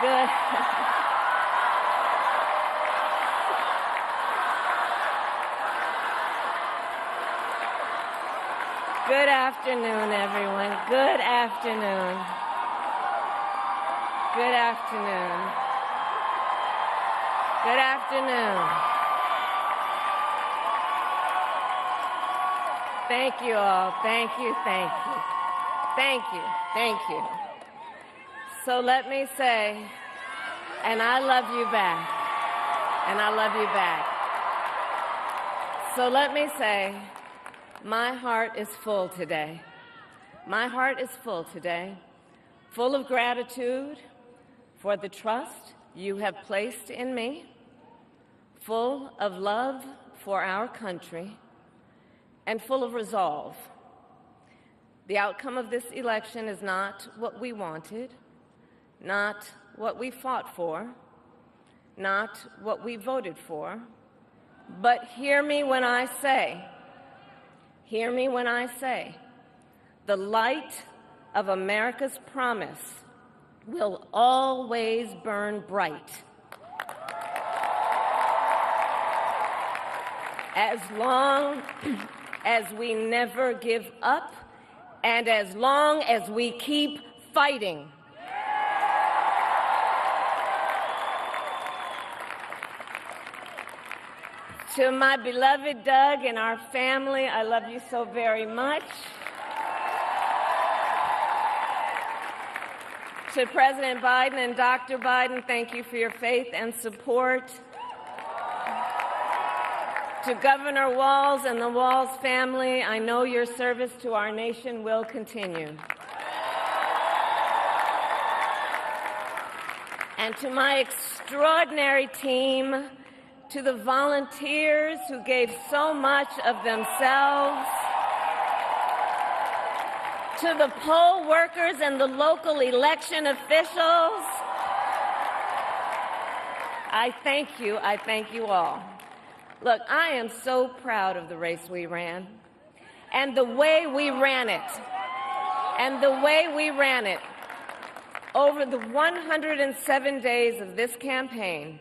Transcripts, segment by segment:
Good. Good afternoon, everyone. Good afternoon. Good afternoon. Good afternoon. Thank you all. Thank you, thank you. Thank you, thank you. So let me say, and I love you back, and I love you back. So let me say, my heart is full today. My heart is full today, full of gratitude for the trust you have placed in me, full of love for our country, and full of resolve. The outcome of this election is not what we wanted, not what we fought for, not what we voted for, but hear me when I say, the light of America's promise will always burn bright. As long as we never give up, and as long as we keep fighting. To my beloved Doug and our family, I love you so very much. To President Biden and Dr. Biden, thank you for your faith and support. To Governor Walz and the Walz family, I know your service to our nation will continue. And to my extraordinary team, to the volunteers who gave so much of themselves, to the poll workers and the local election officials, I thank you all. Look, I am so proud of the race we ran, and the way we ran it, Over the 107 days of this campaign,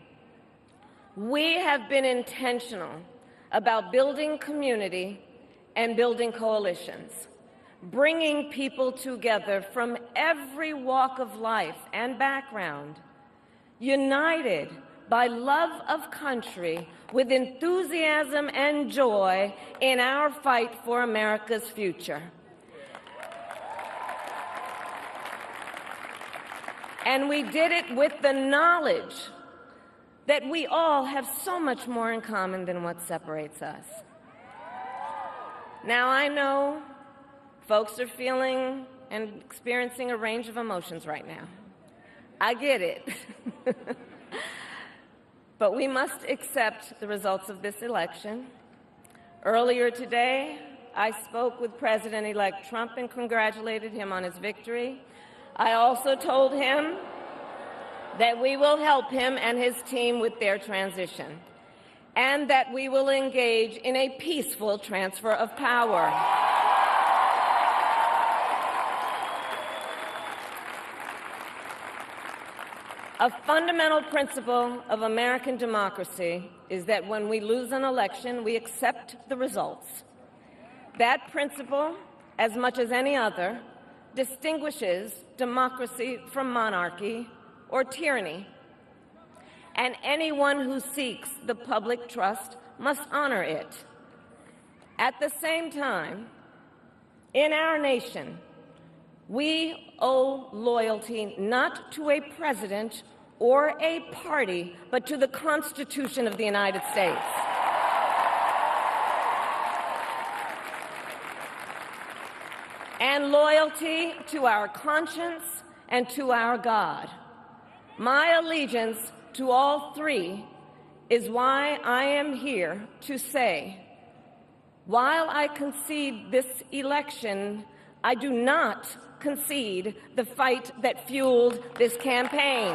we have been intentional about building community and building coalitions, bringing people together from every walk of life and background, united by love of country with enthusiasm and joy in our fight for America's future. And we did it with the knowledge that we all have so much more in common than what separates us. Now, I know folks are feeling and experiencing a range of emotions right now. I get it. But we must accept the results of this election. Earlier today, I spoke with President-elect Trump and congratulated him on his victory. I also told him that we will help him and his team with their transition, and that we will engage in a peaceful transfer of power. A fundamental principle of American democracy is that when we lose an election, we accept the results. That principle, as much as any other, distinguishes democracy from monarchy or tyranny. And anyone who seeks the public trust must honor it. At the same time, in our nation, we owe loyalty not to a president or a party, but to the Constitution of the United States. And loyalty to our conscience and to our God. My allegiance to all three is why I am here to say, while I concede this election, I do not concede the fight that fueled this campaign.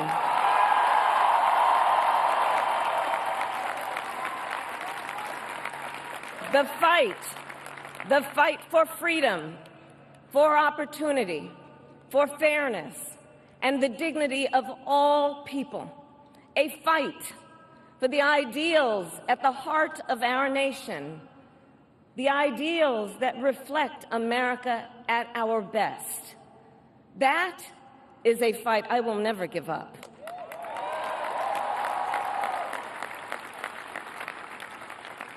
The fight for freedom, for opportunity, for fairness, and the dignity of all people, a fight for the ideals at the heart of our nation, the ideals that reflect America at our best. That is a fight I will never give up.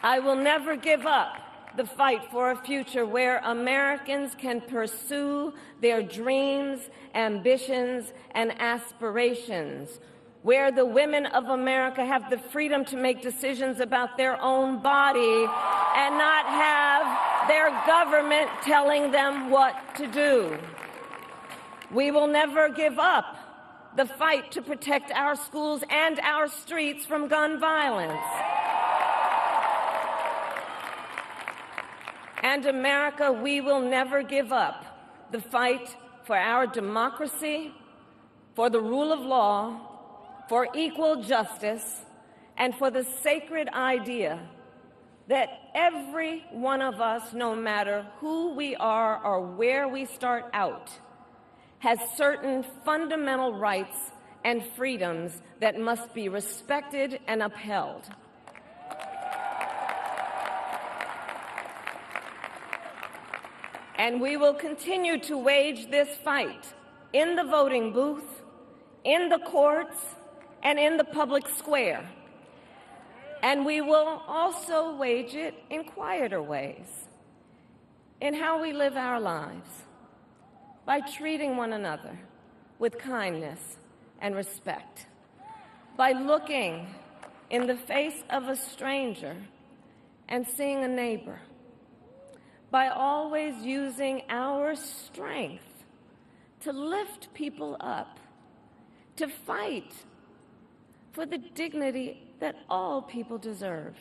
I will never give up the fight for a future where Americans can pursue their dreams, ambitions, and aspirations, where the women of America have the freedom to make decisions about their own body and not have their government telling them what to do. We will never give up the fight to protect our schools and our streets from gun violence. And America, we will never give up the fight for our democracy, for the rule of law, for equal justice, and for the sacred idea that every one of us, no matter who we are or where we start out, has certain fundamental rights and freedoms that must be respected and upheld. And we will continue to wage this fight in the voting booth, in the courts, and in the public square. And we will also wage it in quieter ways, in how we live our lives, by treating one another with kindness and respect, by looking in the face of a stranger and seeing a neighbor, by always using our strength to lift people up, to fight for the dignity that all people deserve.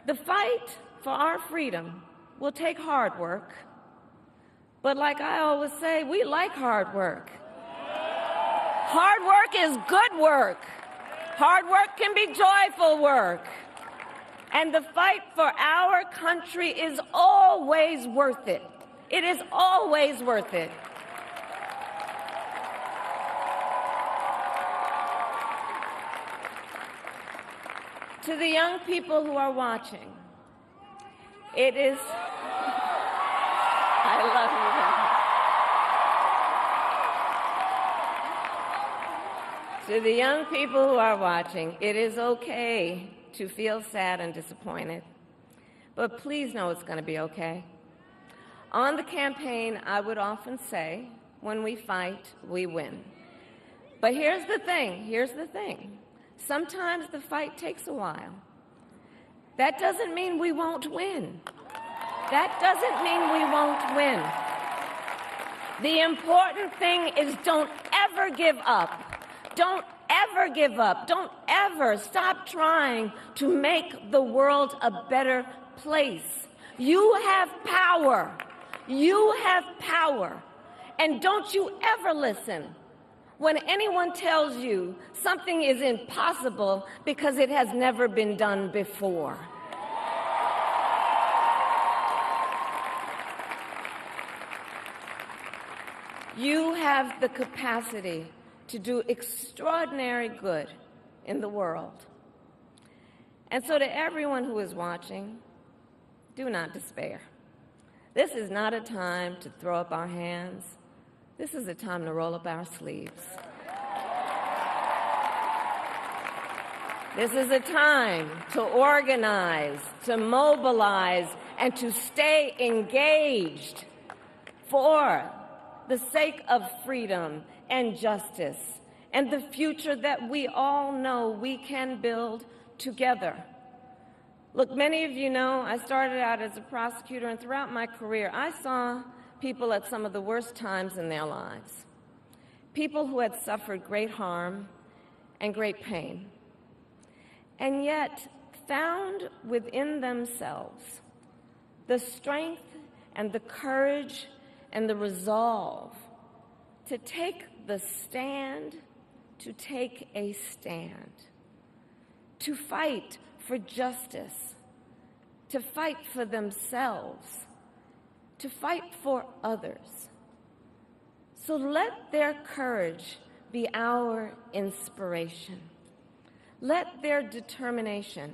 The fight for our freedom will take hard work, but like I always say, we like hard work. Hard work is good work. Hard work can be joyful work. And the fight for our country is always worth it. It is always worth it. To the young people who are watching, it is... I love you. To the young people who are watching, it is okay to feel sad and disappointed, but please know it's going to be okay. On the campaign, I would often say, when we fight, we win. But here's the thing. Sometimes the fight takes a while. That doesn't mean we won't win. That doesn't mean we won't win. The important thing is don't ever give up. Don't ever give up. Don't ever stop trying to make the world a better place. You have power. You have power. And don't you ever listen when anyone tells you something is impossible because it has never been done before. You have the capacity to do extraordinary good in the world. And so to everyone who is watching, do not despair. This is not a time to throw up our hands. This is a time to roll up our sleeves. This is a time to organize, to mobilize, and to stay engaged for the sake of freedom and justice and the future that we all know we can build together. Look, many of you know I started out as a prosecutor, and throughout my career, I saw people at some of the worst times in their lives. People who had suffered great harm and great pain, and yet found within themselves the strength and the courage and the resolve to take the stand, to take a stand, to fight for justice, to fight for themselves, to fight for others, So let their courage be our inspiration. Let their determination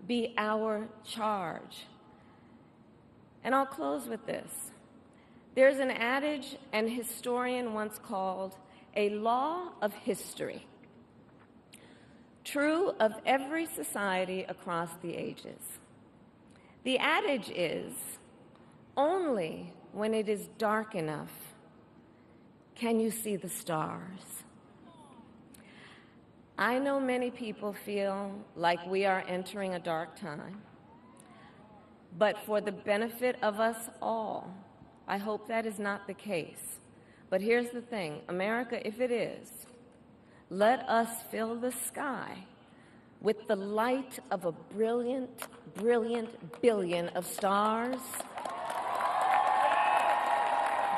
be our charge. And I'll close with this. There's an adage an historian once called a law of history, true of every society across the ages. The adage is, only when it is dark enough can you see the stars. I know many people feel like we are entering a dark time, but for the benefit of us all, I hope that is not the case. But here's the thing, America, if it is, let us fill the sky with the light of a brilliant, brilliant billion of stars.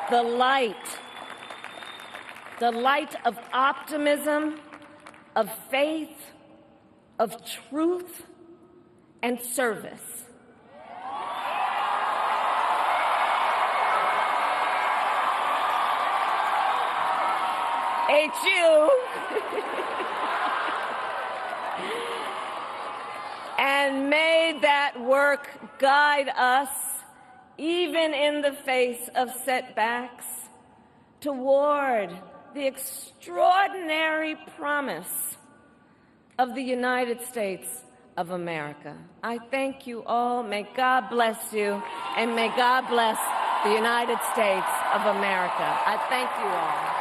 The light of optimism, of faith, of truth, and service. HU. And may that work guide us, even in the face of setbacks, toward the extraordinary promise of the United States of America. I thank you all. May God bless you, and may God bless the United States of America. I thank you all.